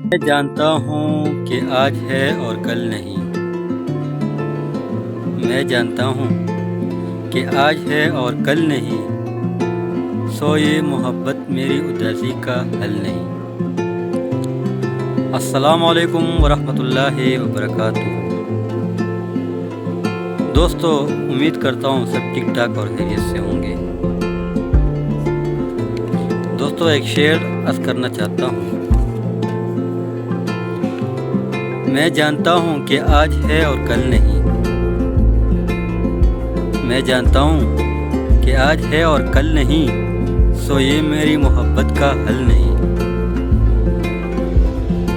میں جانتا ہوں کہ آج ہے اور کل نہیں، میں جانتا ہوں کہ آج ہے اور کل نہیں، سو یہ محبت میری اداسی کا حل نہیں۔ السلام علیکم ورحمۃ اللہ وبرکاتہ۔ دوستو، امید کرتا ہوں سب ٹھیک ٹھاک اور خیریت سے ہوں گے۔ دوستو، ایک شعر عرض کرنا چاہتا ہوں۔ میں جانتا ہوں کہ آج ہے اور کل نہیں، میں جانتا ہوں کہ آج ہے اور کل نہیں، سو یہ میری محبت کا حل نہیں۔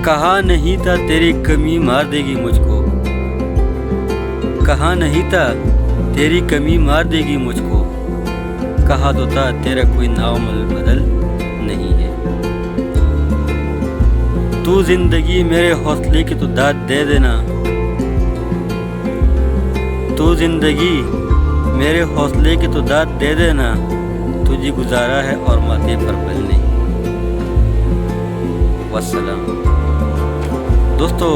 کہا نہیں تھا تیری کمی مار دے گی مجھ کو، کہا نہیں تھا تیری کمی مار دے گی مجھ کو، کہا تو تھا تیرا کوئی ناول بدل نہیں ہے۔ تو زندگی میرے حوصلے کی تو داد دے دینا، تو زندگی میرے حوصلے کی تو داد دے دینا، تجھے گزارا ہے اور ماتھے پر پل نہیں۔ والسلام۔ دوستو،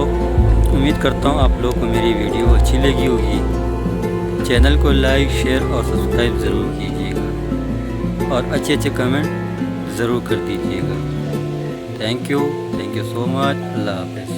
امید کرتا ہوں آپ لوگوں کو میری ویڈیو اچھی لگی ہوگی۔ چینل کو لائک، شیئر اور سبسکرائب ضرور کیجیے گا، اور اچھے کمنٹ ضرور کر دیجیے گا۔ تھینک یو سو مچ۔ اللہ حافظ۔